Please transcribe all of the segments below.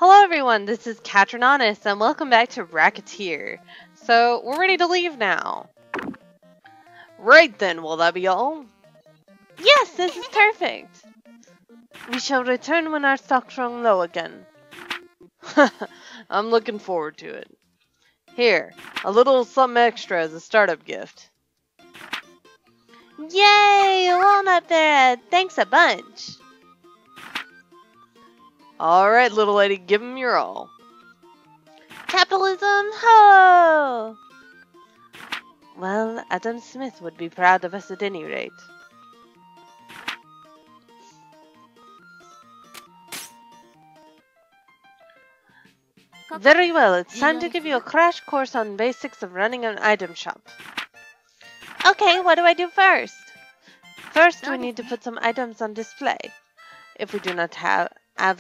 Hello everyone, this is Katrinonus and welcome back to Recettear. So, we're ready to leave now. Right then, will that be all? Yes, this is perfect. We shall return when our stocks run low again. I'm looking forward to it. Here, a little something extra as a startup gift. Yay! Walnut bread! Thanks a bunch! Alright, little lady, give 'em your all. Capitalism, ho! Well, Adam Smith would be proud of us at any rate. Very well, it's time to give you a crash course on basics of running an item shop. Okay, what do I do first? First, we need to put some items on display. If we do not have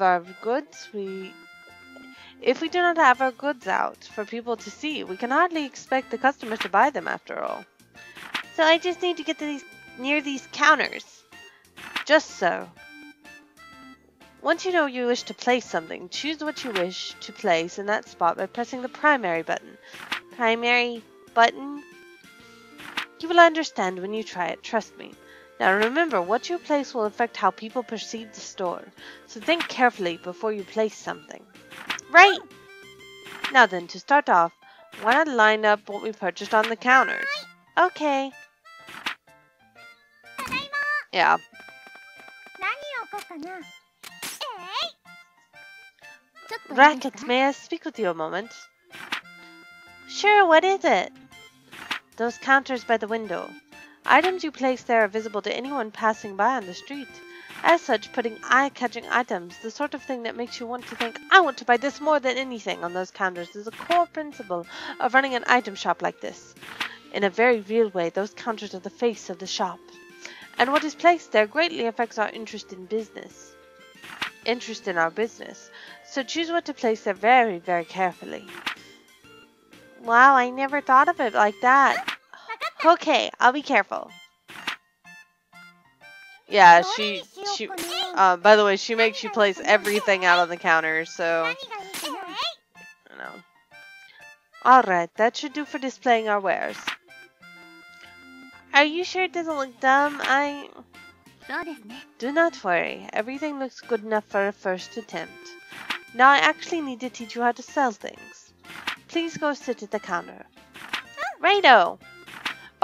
our goods out for people to see, we can hardly expect the customers to buy them after all. So I just need to get to near these counters. Just so. Once you know you wish to place something, choose what you wish to place in that spot by pressing the primary button. Primary button? You will understand when you try it, trust me. Now remember, what you place will affect how people perceive the store, so think carefully before you place something. Right! Now then, to start off, why not line up what we purchased on the counters? Okay. Yeah. Racket, may I speak with you a moment? Sure, what is it? Those counters by the window. Items you place there are visible to anyone passing by on the street. As such, putting eye-catching items, the sort of thing that makes you want to think, I want to buy this more than anything on those counters, is a core principle of running an item shop like this. In a very real way, those counters are the face of the shop. And what is placed there greatly affects our interest in our business. So choose what to place there very, very carefully. Wow, I never thought of it like that. Okay, I'll be careful. Yeah, by the way, she makes you place everything out on the counter, so, you know. Alright, that should do for displaying our wares. Are you sure it doesn't look dumb? Do not worry, everything looks good enough for a first attempt. Now I actually need to teach you how to sell things. Please go sit at the counter. Righto!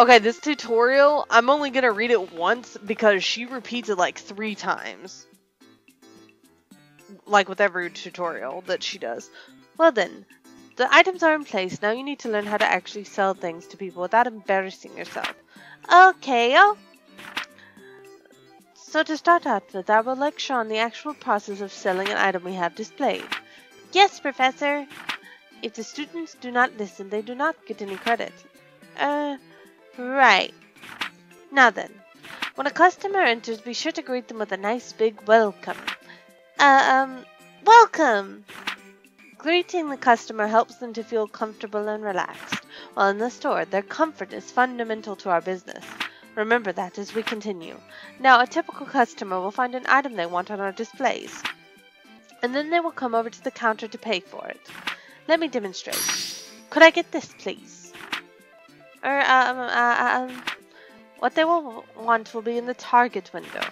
Okay, this tutorial, I'm only gonna read it once because she repeats it like 3 times. Like with every tutorial that she does. Well then, the items are in place. Now you need to learn how to actually sell things to people without embarrassing yourself. Okay, So to start out with, I will lecture on the actual process of selling an item we have displayed. Yes, Professor! If the students do not listen, they do not get any credit. Right. Now then, when a customer enters, be sure to greet them with a nice big welcome. Welcome! Greeting the customer helps them to feel comfortable and relaxed. While in the store, their comfort is fundamental to our business. Remember that as we continue. Now, a typical customer will find an item they want on our displays, and then they will come over to the counter to pay for it. Let me demonstrate. Could I get this, please? What they will want will be in the target window.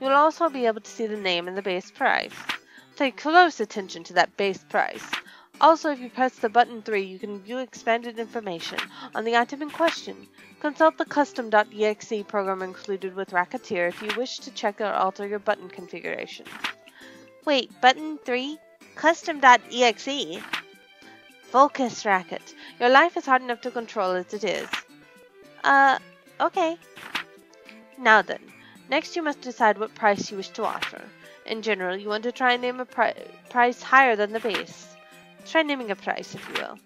You will also be able to see the name and the base price. Pay close attention to that base price. Also, if you press the button 3, you can view expanded information on the item in question. Consult the custom.exe program included with Recettear if you wish to check or alter your button configuration. Wait, button 3? Custom.exe? Focus, Racket. Your life is hard enough to control as it is. Okay. Now then, next you must decide what price you wish to offer. In general, you want to try and name a price higher than the base. Try naming a price, if you will.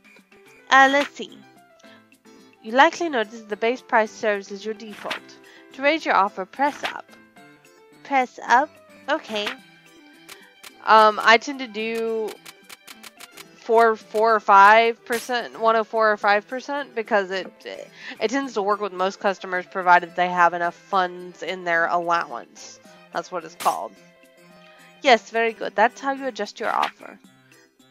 Let's see. You likely notice the base price serves as your default. To raise your offer, press up. Press up? Okay. I tend to do 4 or 5%, 104 or 5%, because it tends to work with most customers provided they have enough funds in their allowance. That's what it's called. Yes, very good. That's how you adjust your offer.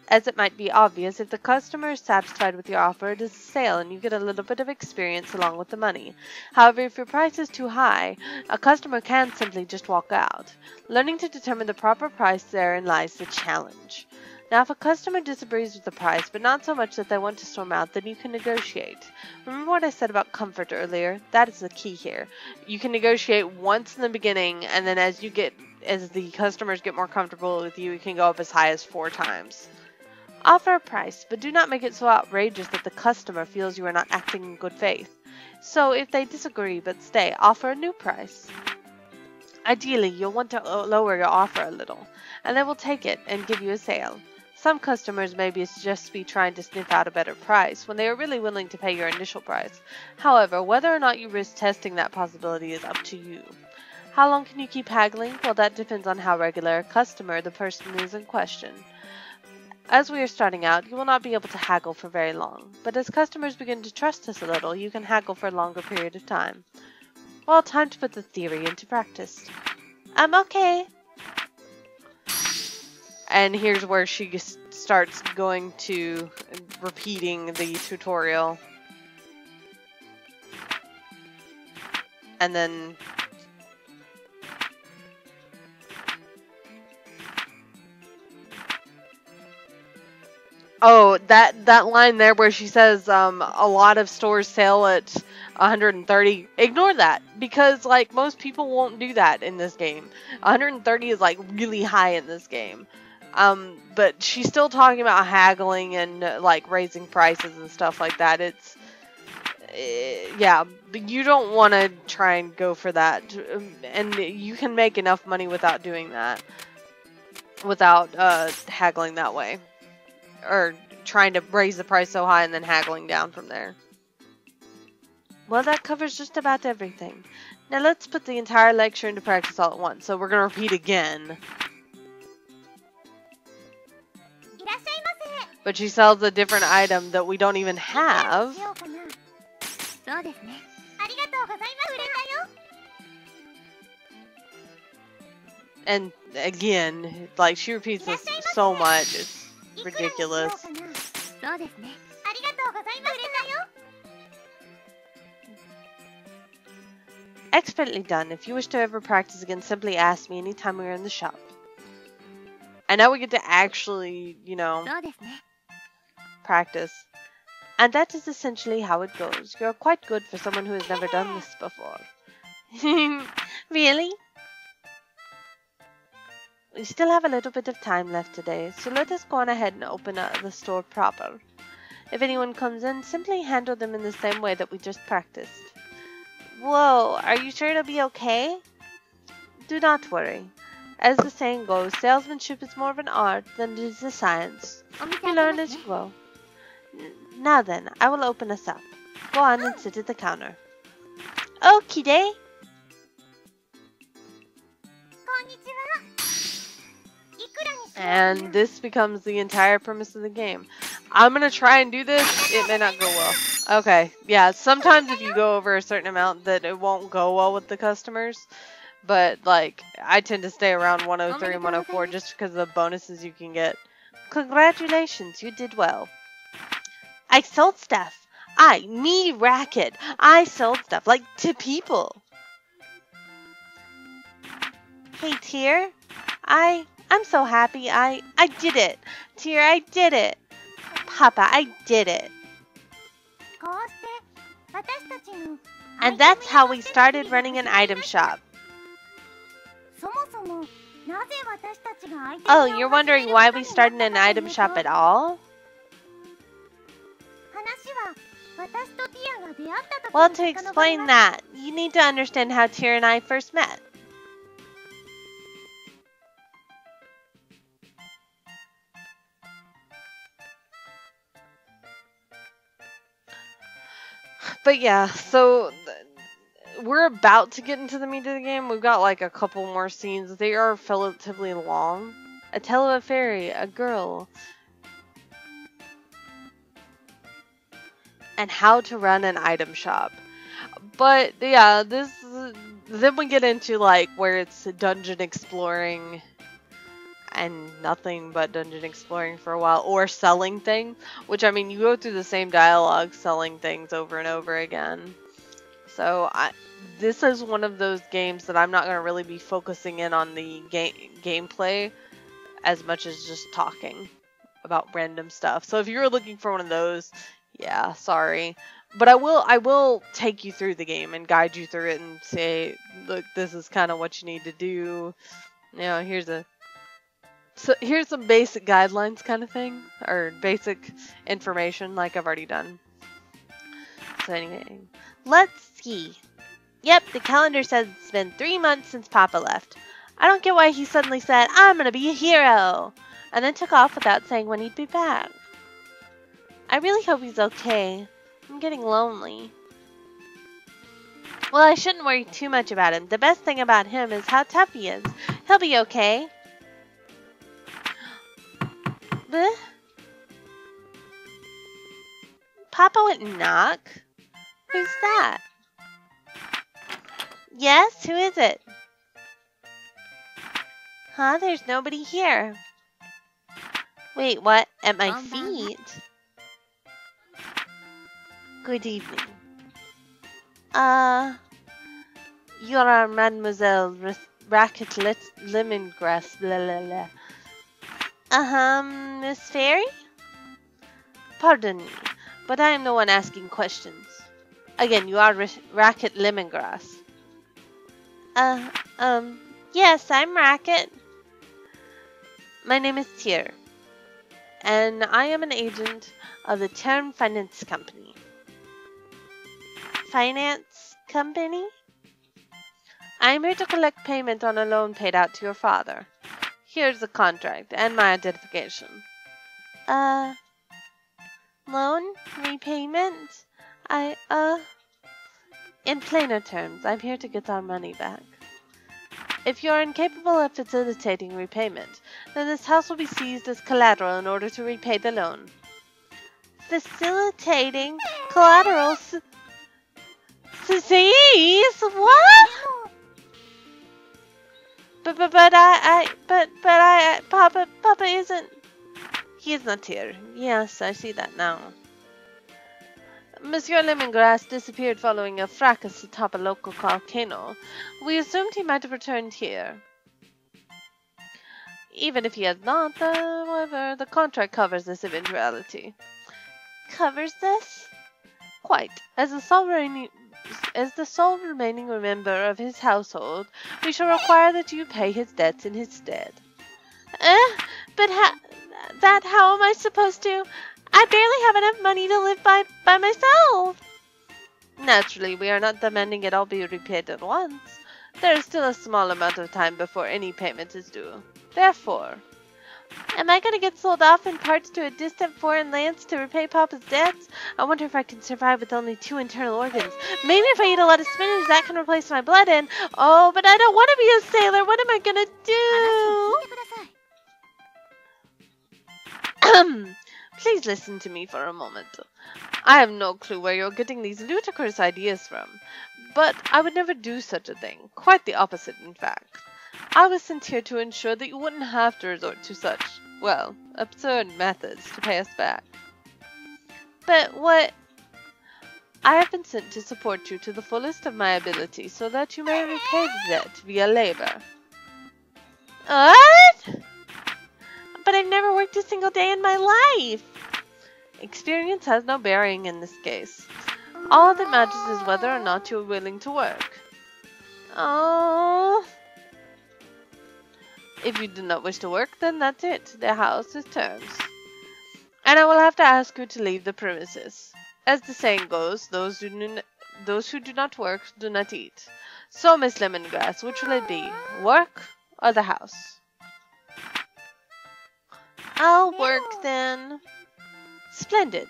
As it might be obvious, if the customer is satisfied with your offer, it is a sale and you get a little bit of experience along with the money. However, if your price is too high, a customer can simply just walk out. Learning to determine the proper price, therein lies the challenge. Now, if a customer disagrees with the price, but not so much that they want to storm out, then you can negotiate. Remember what I said about comfort earlier? That is the key here. You can negotiate once in the beginning, and then as the customers get more comfortable with you, you can go up as high as 4 times. Offer a price, but do not make it so outrageous that the customer feels you are not acting in good faith. So, if they disagree but stay, offer a new price. Ideally, you'll want to lower your offer a little, and they will take it and give you a sale. Some customers may just be trying to sniff out a better price when they are really willing to pay your initial price. However, whether or not you risk testing that possibility is up to you. How long can you keep haggling? Well, that depends on how regular a customer the person is in question. As we are starting out, you will not be able to haggle for very long, but as customers begin to trust us a little, you can haggle for a longer period of time. Well, time to put the theory into practice. I'm okay. And here's where she starts going to repeating the tutorial. And then oh, that line there where she says a lot of stores sell at 130. Ignore that, because like most people won't do that in this game. 130 is like really high in this game. But she's still talking about haggling and like raising prices and stuff like that. It's yeah, but you don't want to try and go for that, and you can make enough money without doing that, without haggling that way. Or trying to raise the price so high and then haggling down from there. Well, that covers just about everything. Now let's put the entire lecture into practice all at once. So we're going to repeat again. But she sells a different item that we don't even have. And again, like she repeats this so much. It's ridiculous. Expertly done. If you wish to ever practice again, simply ask me anytime we're in the shop. And now we get to actually, you know, practice. And that is essentially how it goes. You're quite good for someone who has never done this before. Really? We still have a little bit of time left today, so let us go on ahead and open the store proper. If anyone comes in, simply handle them in the same way that we just practiced. Whoa, are you sure it'll be okay? Do not worry. As the saying goes, salesmanship is more of an art than it is a science. You learn as you go. Now then, I will open us up. Go on and sit at the counter. Okie day. And this becomes the entire premise of the game. I'm going to try and do this. It may not go well. Okay, yeah, sometimes if you go over a certain amount that it won't go well with the customers. But, like, I tend to stay around 103 and 104 just because of the bonuses you can get. Congratulations, you did well. I sold stuff. Me, Racket. I sold stuff, like, to people. Hey, Tear. I'm so happy. I did it. Tear, I did it. Papa, I did it. And that's how we started running an item shop. Oh, you're wondering why we started an item shop at all? Well, to explain that, you need to understand how Tear and I first met. But yeah, so we're about to get into the meat of the game. We've got like a couple more scenes. They are relatively long. A tale of a fairy, a girl, and how to run an item shop. But yeah, then we get into like where it's dungeon exploring and nothing but dungeon exploring for a while, or selling things, which, I mean, you go through the same dialogue selling things over and over again. So this is one of those games that I'm not going to really be focusing in on the gameplay as much as just talking about random stuff. So if you're looking for one of those, yeah, sorry. But I will take you through the game and guide you through it and say, look, this is kind of what you need to do. You know, here's some basic guidelines kind of thing, or basic information like I've already done. So anyway, let's see. Yep, the calendar says it's been 3 months since Papa left. I don't get why he suddenly said, I'm gonna be a hero, and then took off without saying when he'd be back. I really hope he's okay. I'm getting lonely. Well, I shouldn't worry too much about him. The best thing about him is how tough he is. He'll be okay. Bleh. Papa went and knock? Who's that? Yes, who is it? Huh? There's nobody here. Wait, what? At my feet? Good evening. You are Mademoiselle Recettear Lemongrass, blah blah blah. Miss Fairy? Pardon me, but I am the one asking questions. Again, you are Racket Lemongrass. Yes, I'm Racket. My name is Tier, and I am an agent of the Term Finance Company. Finance Company? I'm here to collect payment on a loan paid out to your father. Here's the contract and my identification. Loan? Repayment? In plainer terms, I'm here to get our money back. If you're incapable of facilitating repayment, then this house will be seized as collateral in order to repay the loan. Facilitating collateral seize? What? Papa isn't. He is not here. Yes, I see that now. Monsieur Lemongrass disappeared following a fracas atop a local volcano. We assumed he might have returned here. Even if he has not, however, the contract covers this eventuality. Covers this? Quite. As the sole remaining member of his household, we shall require that you pay his debts in his stead. But how am I supposed to? I barely have enough money to live by myself. Naturally, we are not demanding it all be repaid at once. There is still a small amount of time before any payment is due. Therefore, am I going to get sold off in parts to a distant foreign lands to repay Papa's debts? I wonder if I can survive with only 2 internal organs. Maybe if I eat a lot of spinach, that can replace my blood and... Oh, but I don't want to be a sailor. What am I going to do? Please listen to me for a moment. I have no clue where you're getting these ludicrous ideas from, but I would never do such a thing. Quite the opposite, in fact. I was sent here to ensure that you wouldn't have to resort to such, well, absurd methods to pay us back. But what? I have been sent to support you to the fullest of my ability so that you may repay the debt via labor. What? But I've never worked a single day in my life. Experience has no bearing in this case. All that matters is whether or not you're willing to work. Oh. If you do not wish to work, then that's it. The house is terms. And I will have to ask you to leave the premises. As the saying goes, those who do not work do not eat. So, Miss Lemongrass, which will it be? Work or the house? I'll work then. Splendid.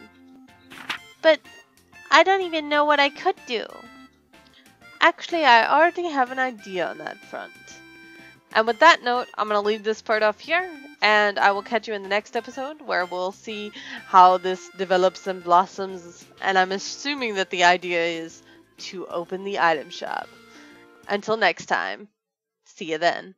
But I don't even know what I could do. Actually, I already have an idea on that front. And with that note, I'm going to leave this part off here, and I will catch you in the next episode where we'll see how this develops and blossoms. And I'm assuming that the idea is to open the item shop. Until next time, see you then.